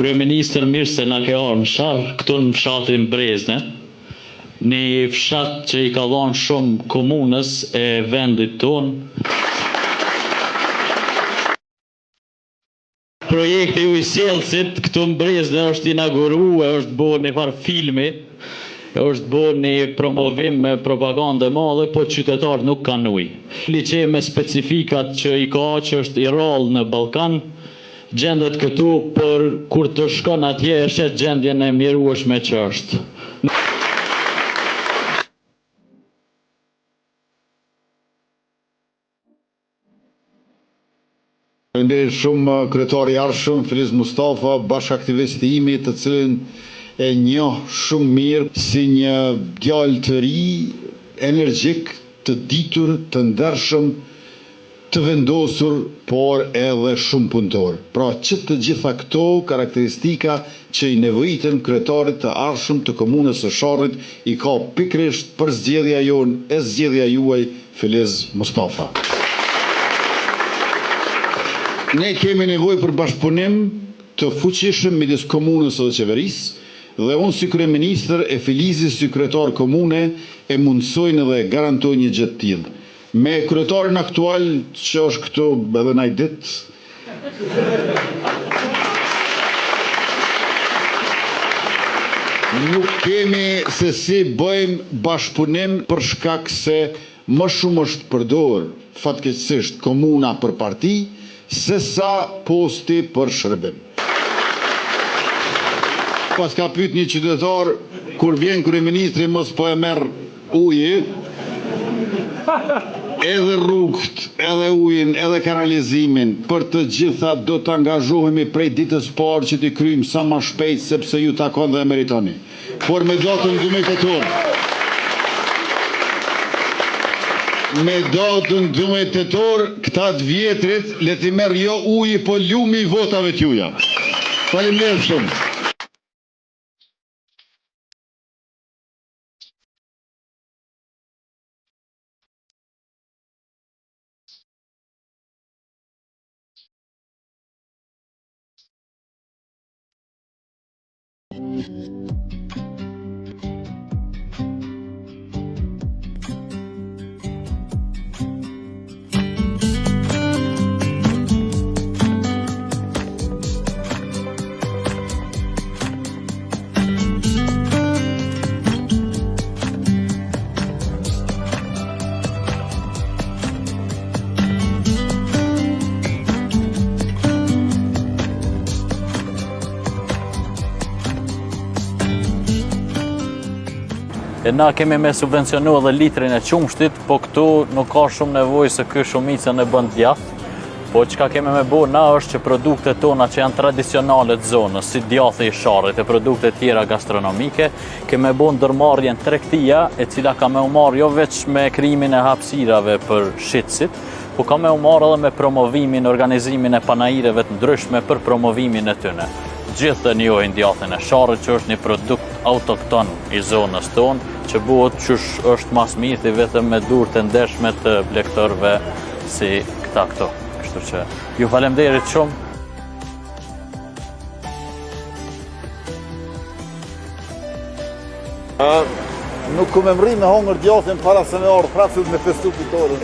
Kryeministër mirë se na ke ardhur në Sharr, këtu në fshatin Brezne, një fshat që i ka dhënë shumë komunës e vendit tonë. Projekti Ujësjellësit këtu në Brezne është inauguruar, është bërë një farë filmi, është bërë një promovim me propagandë e madhe, po qytetarët nuk kanë ujë. Liçej me specifikat që i ka, që është i rrallë në Ballkan, gjendet këtu për kur të shkon atje e shet gjendjen e mjerueshme që është. Faleminderit shumë kryetari i ardhshëm Filiz Mustafa, bashkëaktivisti imi, të cilin e njoh shumë mirë si një djalë të ri, energjik, të ditur, të ndershëm, të vendosur, por edhe shumë punëtor. Pra që të gjitha këto karakteristika që i nevojiten kryetarit të ardhshëm të komunës së Sharrit i ka pikërisht për zgjedhja jonë e zgjedhja juaj Filiz Mustafa. Ne kemi nevojë për bashkëpunim të fuqishëm midis komunës dhe qeverisë, dhe unë si kryeministër e Filizit si kryetar komune e mundsojnë dhe garantoj një gjë të tillë. Me kryetarin aktual që është këtu edhe naj ditë, nuk kemi se si bëjmë bashkëpunim për shkak se më shumë është përdor fatkeqësisht komuna për parti, se sa posti për shërbim. Pas ka pyet një qytetar, kur vjen kryeministri mos po e merr ujë, edhe rrugët, edhe ujin, edhe kanalizimin, për të gjitha do të angazhohemi prej ditës parë që t'i kryjmë sa më shpejt, sepse ju takon dhe e meritoni. Por me datën 12 tetor, këta të vjetrit, le t'i merr jo uji, po lumi i votave t'juja. Faleminderit shumë. E na kemi me subvencionu edhe litrin e qumshtit, po këtu nuk ka shumë nevojë se ky shumicën e bën djath. Po çka kemi me bo na është që produktet tona që janë tradicionale të zonës, si djathi i Sharrit e produkte tjera gastronomike, kemi bo ndërmarrjen tregtia, e cila ka me u marrë jo veç me krijimin e hapësirave për shitësit, po ka me u marrë edhe me promovimin, organizimin e panajireve të ndryshme për promovimin e tyne. Gjithë e njohin djathin e Sharrit që është një produkt autokton i zonës tonë, që buhet qysh është mas mirë vetëm me dur të ndershme të blegtorëve si këta këto. Kështu që ju faleminderit shumë. Nuk ku me mri me hongër djathin para se me ardhë prapë me festu pitorën.